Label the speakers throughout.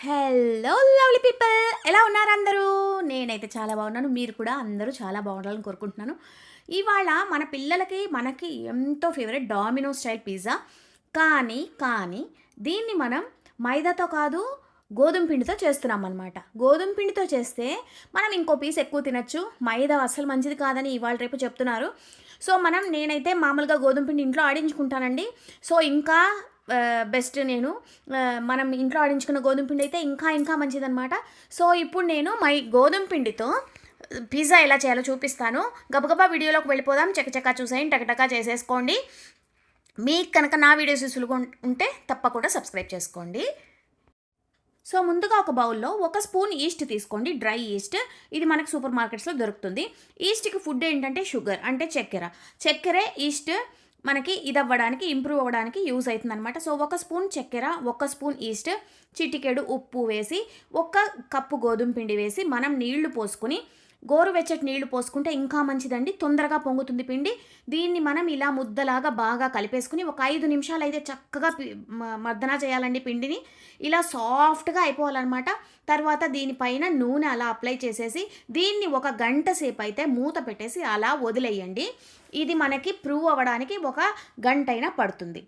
Speaker 1: Hello lovely people, ఎలా ఉన్నారు అందరూ? నేనైతే చాలా బాగున్నాను. మీరు కూడా అందరూ చాలా బాగుండాలని కోరుకుంటున్నాను. ఇవాళ మన పిల్లలకి మనకి ఎంతో ఫేవరెట్ డామినోస్ స్టైల్ పిజ్జా. కానీ దీన్ని మనం మైదాతో కాదు, గోధుమ పిండితో చేస్తున్నాం అనమాట. గోధుమ పిండితో చేస్తే మనం ఇంకో పీస్ ఎక్కువ తినచ్చు. మైదా అస్సలు మంచిది కాదని ఇవాళ రేపు చెప్తున్నారు. సో నేనైతే మామూలుగా గోధుమ పిండి ఇంట్లో ఆడించుకుంటానండి. సో ఇంకా బెస్ట్ నేను మనం ఇంట్లో ఆడించుకున్న గోధుమ పిండి అయితే ఇంకా మంచిదనమాట. సో ఇప్పుడు నేను గోధుమ పిండితో పిజ్జా ఎలా చేయాలో చూపిస్తాను. గబగబా వీడియోలోకి వెళ్ళిపోదాం. చకచకా చూసేయండి, టకటకా చేసేసుకోండి. మీకు కనుక నా వీడియోస్ సులువుగా ఉంటే తప్పకుండా సబ్స్క్రైబ్ చేసుకోండి. సో ముందుగా ఒక బౌల్లో 1 స్పూన్ ఈస్ట్ తీసుకోండి, డ్రై ఈస్ట్. ఇది మనకు సూపర్ మార్కెట్స్లో దొరుకుతుంది. ఈస్ట్కి ఫుడ్ ఏంటంటే షుగర్, అంటే చక్కెరే ఈస్ట్ మనకి ఇది అవ్వడానికి, ఇంప్రూవ్ అవ్వడానికి యూజ్ అవుతుంది అనమాట. సో 1 స్పూన్ చక్కెర, 1 స్పూన్ ఈస్ట్, చిటికెడు ఉప్పు వేసి, 1 కప్పు గోధుమ పిండి వేసి మనం నీళ్లు పోసుకుని, గోరువెచ్చటి నీళ్లు పోసుకుంటే ఇంకా మంచిదండి, తొందరగా పొంగుతుంది పిండి. దీన్ని మనం ఇలా ముద్దలాగా బాగా కలిపేసుకుని ఒక 5 నిమిషాలు అయితే చక్కగా మర్దన చేయాలండి పిండిని. ఇలా సాఫ్ట్గా అయిపోవాలన్నమాట. తర్వాత దీనిపైన నూనె అలా అప్లై చేసేసి దీన్ని 1 గంట సేపు అయితే మూత పెట్టేసి అలా వదిలేయండి. ఇది మనకి ప్రూవ్ అవ్వడానికి 1 గంట అయినా పడుతుంది.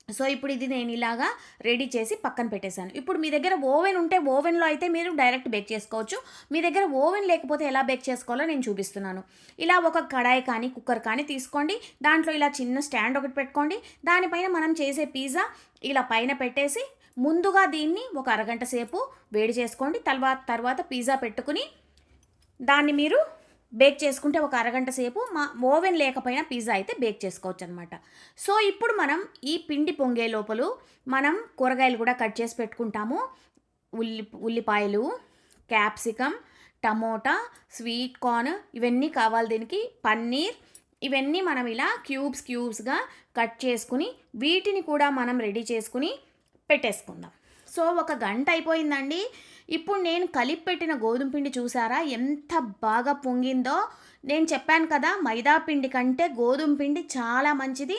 Speaker 1: సో ఇప్పుడు ఇది నేను ఇలాగా రెడీ చేసి పక్కన పెట్టేశాను. ఇప్పుడు మీ దగ్గర ఓవెన్ ఉంటే ఓవెన్లో అయితే మీరు డైరెక్ట్ బేక్ చేసుకోవచ్చు. మీ దగ్గర ఓవెన్ లేకపోతే ఎలా బేక్ చేసుకోవాలో నేను చూపిస్తున్నాను. ఇలా ఒక కడాయి కానీ కుక్కర్ కానీ తీసుకోండి. దాంట్లో ఇలా చిన్న స్టాండ్ ఒకటి పెట్టుకోండి. దానిపైన మనం చేసే పిజ్జా ఇలా పైన పెట్టేసి ముందుగా దీన్ని ఒక అరగంట సేపు వేడి చేసుకోండి. తర్వాత పిజ్జా పెట్టుకుని దాన్ని మీరు బేక్ చేసుకుంటే ఒక అరగంట సేపు ఓవెన్ లేకపోయినా పిజ్జా అయితే బేక్ చేసుకోవచ్చు అనమాట. సో ఇప్పుడు మనం ఈ పిండి పొంగే లోపల మనం కూరగాయలు కూడా కట్ చేసి పెట్టుకుంటాము. ఉల్లిపాయలు, క్యాప్సికమ్, టమోటా, స్వీట్ కార్న్, ఇవన్నీ కావాలి దీనికి. పన్నీర్, ఇవన్నీ మనం ఇలా క్యూబ్స్గా కట్ చేసుకుని వీటిని కూడా మనం రెడీ చేసుకుని పెట్టేసుకుందాం. సో 1 గంట అయిపోయిందండి. ఇప్పుడు నేను కలిపి పెట్టిన గోధుమ పిండి చూసారా ఎంత బాగా పొంగిందో. నేను చెప్పాను కదా, మైదా పిండి కంటే గోధుమ పిండి చాలా మంచిది.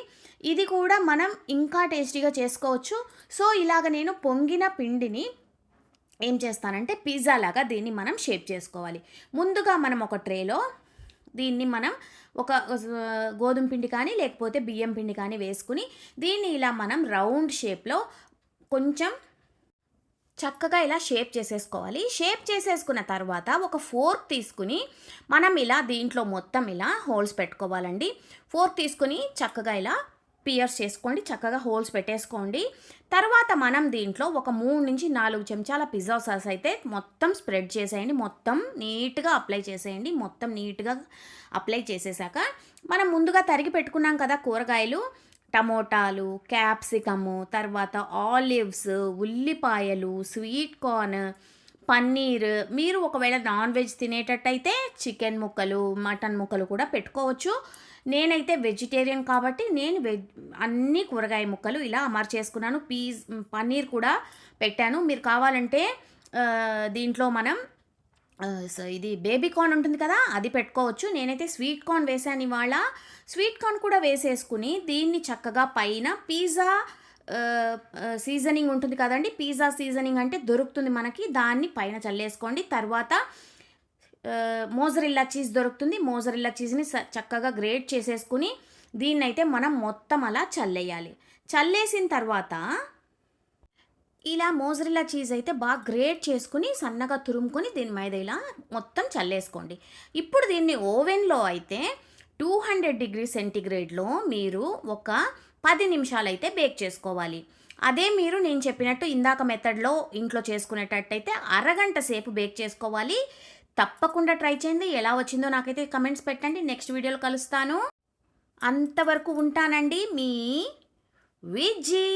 Speaker 1: ఇది కూడా మనం ఇంకా టేస్టీగా చేసుకోవచ్చు. సో ఇలాగ నేను పొంగిన పిండిని ఏం చేస్తానంటే పిజ్జా లాగా దీన్ని మనం షేప్ చేసుకోవాలి. ముందుగా మనం ఒక ట్రేలో దీన్ని మనం ఒక గోధుమ పిండి కానీ లేకపోతే బియ్యం పిండి కానీ వేసుకుని దీన్ని ఇలా మనం రౌండ్ షేప్లో కొంచెం చక్కగా ఇలా షేప్ చేసేసుకోవాలి. షేప్ చేసేసుకున్న తర్వాత ఒక ఫోర్క్ తీసుకుని మనం ఇలా దీంట్లో మొత్తం ఇలా హోల్స్ పెట్టుకోవాలండి. ఫోర్క్ తీసుకుని చక్కగా ఇలా పియర్స్ చేసుకోండి, చక్కగా హోల్స్ పెట్టేసుకోండి. తర్వాత మనం దీంట్లో ఒక 3 నుంచి 4 చెంచాల పిజ్జా సాస్ అయితే మొత్తం స్ప్రెడ్ చేసేయండి. మొత్తం నీట్గా అప్లై చేసేయండి. మొత్తం నీట్గా అప్లై చేసేసాక మనం ముందుగా తరిగి పెట్టుకున్నాం కదా కూరగాయలు, టమోటాలు, క్యాప్సికము, తర్వాత ఆలివ్స్, ఉల్లిపాయలు, స్వీట్ కార్న్, పన్నీర్. మీరు ఒకవేళ నాన్ వెజ్ తినేటట్టయితే చికెన్ ముక్కలు, మటన్ ముక్కలు కూడా పెట్టుకోవచ్చు. నేనైతే వెజిటేరియన్ కాబట్టి నేను అన్ని కూరగాయ ముక్కలు ఇలా అమర్చేసుకున్నాను. పన్నీర్ కూడా పెట్టాను. మీరు కావాలంటే దీంట్లో మనం ఇది బేబీ కార్న్ ఉంటుంది కదా, అది పెట్టుకోవచ్చు. నేనైతే స్వీట్ కార్న్ వేసాను ఇవాళ. స్వీట్ కార్న్ కూడా వేసేసుకుని దీన్ని చక్కగా పైన పిజ్జా సీజనింగ్ ఉంటుంది కదండి, పిజ్జా సీజనింగ్ అంటే దొరుకుతుంది మనకి, దాన్ని పైన చల్లేసుకోండి. తర్వాత మోజరెల్లా చీజ్ దొరుకుతుంది. మోజరెల్లా చీజ్ని చక్కగా గ్రేట్ చేసేసుకుని దీన్నైతే మనం మొత్తం అలా చల్లేయాలి. చల్లేసిన తర్వాత ఇలా మోజరెల్లా చీజ్ అయితే బాగా గ్రేట్ చేసుకుని సన్నగా తురుముకొని దీని మీద ఇలా మొత్తం చల్లేసుకోండి. ఇప్పుడు దీన్ని ఓవెన్లో అయితే 200 డిగ్రీ సెంటీగ్రేడ్లో మీరు ఒక 10 నిమిషాలు అయితే బేక్ చేసుకోవాలి. అదే మీరు నేను చెప్పినట్టు ఇందాక మెథడ్లో ఇంట్లో చేసుకునేటట్టయితే అరగంట సేపు బేక్ చేసుకోవాలి. తప్పకుండా ట్రై చేయండి. ఎలా వచ్చిందో నాకైతే కమెంట్స్ పెట్టండి. నెక్స్ట్ వీడియోలో కలుస్తాను. అంతవరకు ఉంటానండి, మీ విజీ.